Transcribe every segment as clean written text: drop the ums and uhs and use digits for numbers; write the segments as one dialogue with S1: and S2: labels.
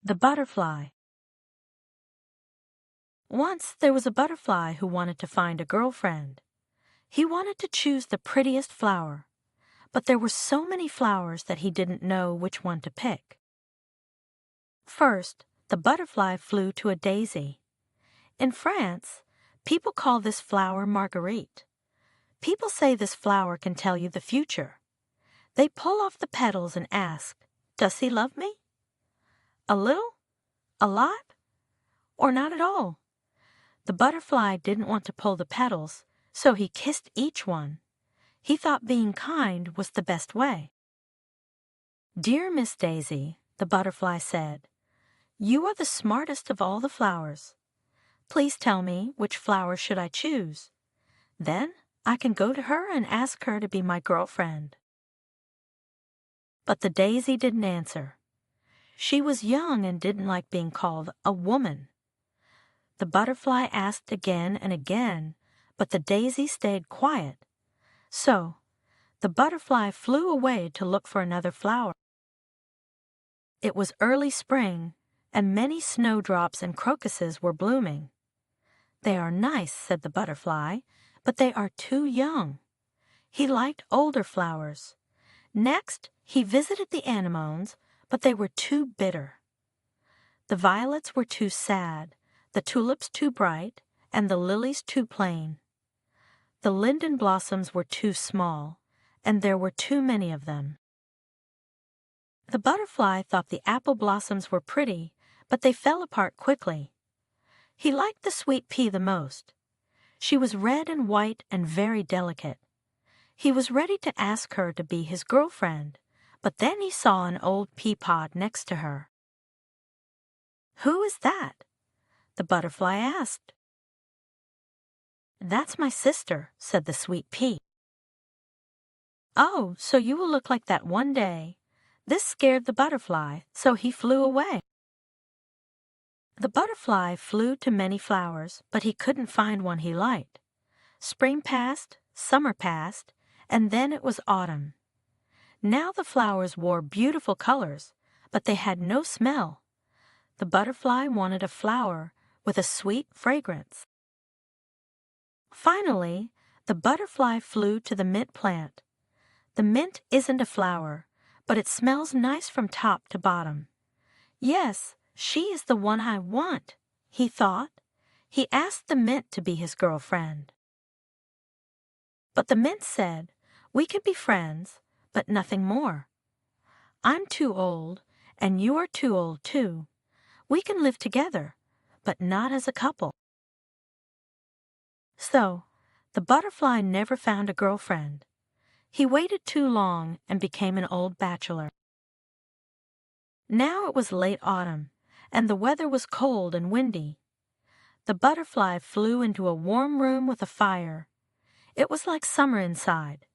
S1: The butterfly. Once there was a butterfly who wanted to find a girlfriend. He wanted to choose the prettiest flower, but there were so many flowers that he didn't know which one to pick. First, the butterfly flew to a daisy. In France, people call this flower Marguerite. People say this flower can tell you the future. They pull off the petals and ask, "Does he love me? A little? A lot? Or not at all?" The butterfly didn't want to pull the petals, so he kissed each one. He thought being kind was the best way. "Dear Miss Daisy," the butterfly said, "you are the smartest of all the flowers. Please tell me which flower should I choose. Then I can go to her and ask her to be my girlfriend." But the daisy didn't answer. She was young and didn't like being called a woman. The butterfly asked again and again, but the daisy stayed quiet. So the butterfly flew away to look for another flower. It was early spring, and many snowdrops and crocuses were blooming. "They are nice," said the butterfly, "but they are too young." He liked older flowers. Next, he visited the anemones, but they were too bitter. The violets were too sad, the tulips too bright, and the lilies too plain. The linden blossoms were too small, and there were too many of them. The butterfly thought the apple blossoms were pretty, but they fell apart quickly. He liked the sweet pea the most. She was red and white and very delicate. He was ready to ask her to be his girlfriend, but then he saw an old pea pod next to her. "Who is that?" the butterfly asked. "That's my sister," said the sweet pea. "Oh, so you will look like that one day." This scared the butterfly, so he flew away. The butterfly flew to many flowers, but he couldn't find one he liked. Spring passed, summer passed, and then it was autumn. Now the flowers wore beautiful colors, but they had no smell. The butterfly wanted a flower with a sweet fragrance. Finally, the butterfly flew to the mint plant. The mint isn't a flower, but it smells nice from top to bottom. "Yes, she is the one I want," he thought. He asked the mint to be his girlfriend. But the mint said, "We can be friends, but nothing more. I'm too old, and you are too old too. We can live together, but not as a couple." So, the butterfly never found a girlfriend. He waited too long and became an old bachelor. Now it was late autumn, and the weather was cold and windy. The butterfly flew into a warm room with a fire. It was like summer inside,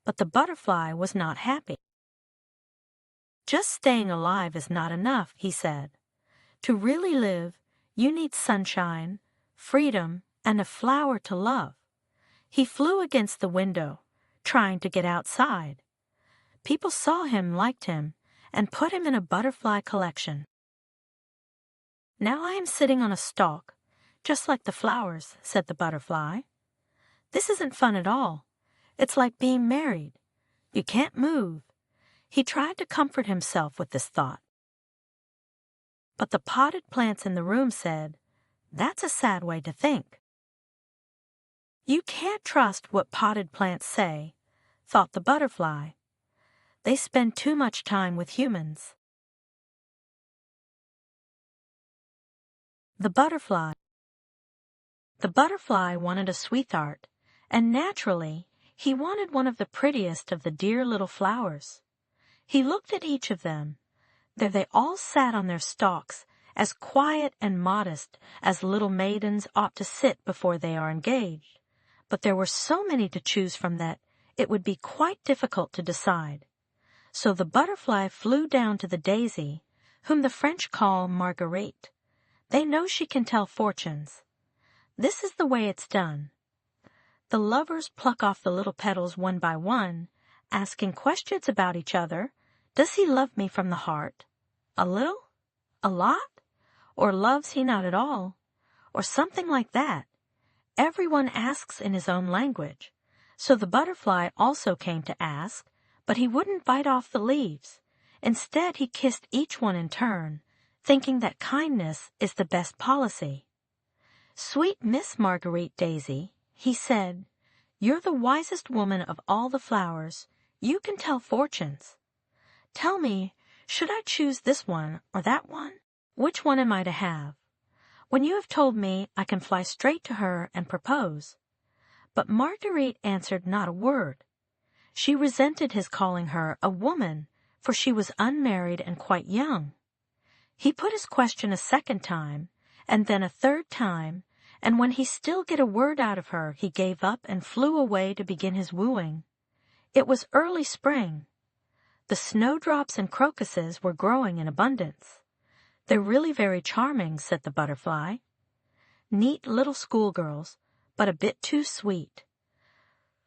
S1: but the butterfly was not happy. "Just staying alive is not enough," he said. "To really live, you need sunshine, freedom, and a flower to love." He flew against the window, trying to get outside. People saw him, liked him, and put him in a butterfly collection. "Now I am sitting on a stalk, just like the flowers," said the butterfly. "This isn't fun at all. It's like being married. You can't move." He tried to comfort himself with this thought. But the potted plants in the room said, "That's a sad way to think." "You can't trust what potted plants say," thought the butterfly. "They spend too much time with humans." The butterfly. The butterfly wanted a sweetheart, and naturally, he wanted one of the prettiest of the dear little flowers. He looked at each of them. There they all sat on their stalks, as quiet and modest as little maidens ought to sit before they are engaged. But there were so many to choose from that it would be quite difficult to decide. So the butterfly flew down to the daisy, whom the French call Marguerite. They know she can tell fortunes. This is the way it's done. The lovers pluck off the little petals one by one, asking questions about each other. "Does he love me from the heart? A little? a lot? Or loves he not at all? Or something like that. Everyone asks in his own language. So the butterfly also came to ask, but he wouldn't bite off the leaves. Instead, he kissed each one in turn, thinking that kindness is the best policy. "Sweet Miss Marguerite Daisy," he said, "you're the wisest woman of all the flowers. You can tell fortunes. Tell me, should I choose this one or that one? Which one am I to have? When you have told me, I can fly straight to her and propose." But Marguerite answered not a word. She resented his calling her a woman, for she was unmarried and quite young. He put his question a second time, and then a third time, and when he still get a word out of her, he gave up and flew away to begin his wooing. It was early spring. The snowdrops and crocuses were growing in abundance. "They're really very charming," said the butterfly. "Neat little schoolgirls, but a bit too sweet."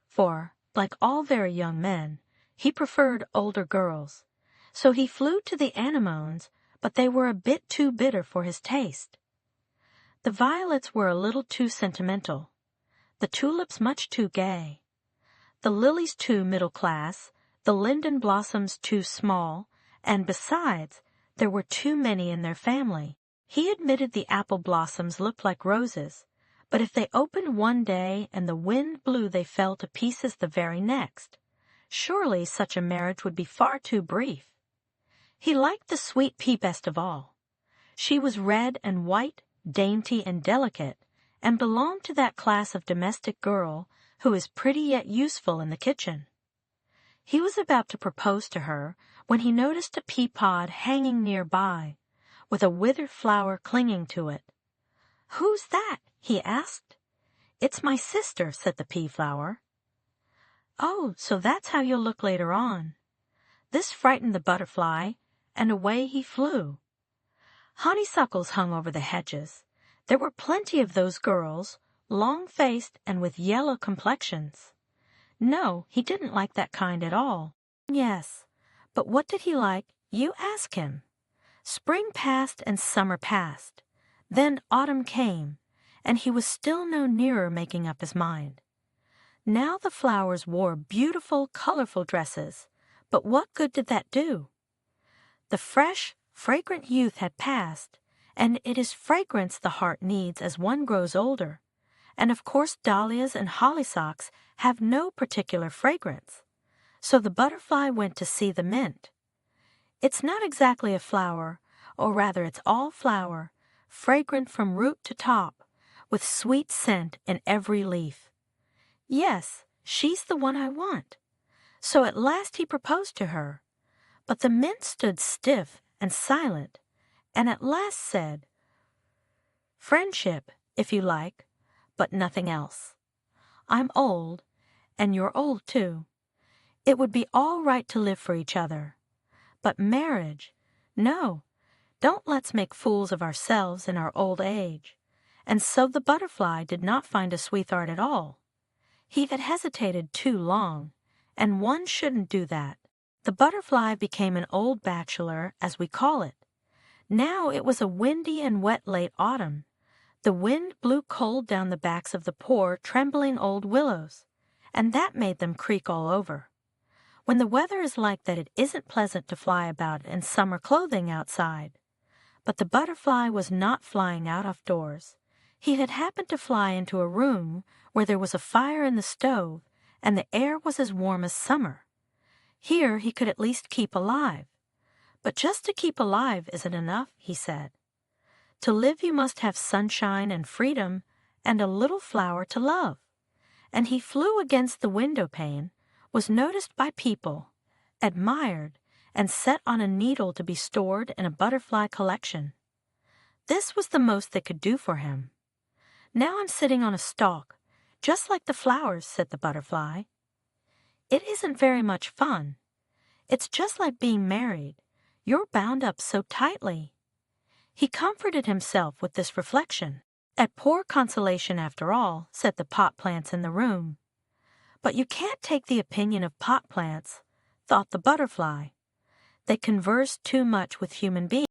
S1: For, like all very young men, he preferred older girls. So he flew to the anemones, but they were a bit too bitter for his taste. The violets were a little too sentimental, the tulips much too gay, the lilies too middle class, the linden blossoms too small, and besides, there were too many in their family. He admitted the apple blossoms looked like roses, but if they opened one day and the wind blew they fell to pieces the very next. Surely such a marriage would be far too brief. He liked the sweet pea best of all. She was red and white, dainty and delicate, and belonged to that class of domestic girl who is pretty yet useful in the kitchen. He was about to propose to her when he noticed a pea pod hanging nearby, with a withered flower clinging to it. "Who's that?" he asked. "It's my sister," said the pea flower. "Oh, so that's how you'll look later on." This frightened the butterfly, and away he flew. Honeysuckles hung over the hedges. There were plenty of those girls, long-faced and with yellow complexions. No, he didn't like that kind at all. Yes, but what did he like? You ask him. Spring passed and summer passed. Then autumn came, and he was still no nearer making up his mind. Now the flowers wore beautiful, colorful dresses, but what good did that do? The fresh, fragrant youth had passed, and it is fragrance the heart needs as one grows older, and of course dahlias and hollyhocks have no particular fragrance. So the butterfly went to see the mint. It's not exactly a flower, or rather it's all flower, fragrant from root to top, with sweet scent in every leaf. Yes, she's the one I want. So at last he proposed to her. But the mint stood stiff and silent, and at last said, "Friendship, if you like, but nothing else. I'm old, and you're old too. It would be all right to live for each other. But marriage, no, don't let's make fools of ourselves in our old age." And so the butterfly did not find a sweetheart at all. He had hesitated too long, and one shouldn't do that. The butterfly became an old bachelor, as we call it. Now it was a windy and wet late autumn. The wind blew cold down the backs of the poor, trembling old willows, and that made them creak all over. When the weather is like that, it isn't pleasant to fly about in summer clothing outside. But the butterfly was not flying out of doors. He had happened to fly into a room where there was a fire in the stove, and the air was as warm as summer. Here he could at least keep alive. But just to keep alive isn't enough, he said. To live you must have sunshine and freedom and a little flower to love. And he flew against the window pane, was noticed by people, admired, and set on a needle to be stored in a butterfly collection. This was the most they could do for him. "Now I'm sitting on a stalk, just like the flowers," said the butterfly. "It isn't very much fun. It's just like being married. You're bound up so tightly." He comforted himself with this reflection. "A poor consolation after all," said the pot plants in the room. "But you can't take the opinion of pot plants," thought the butterfly. "They converse too much with human beings.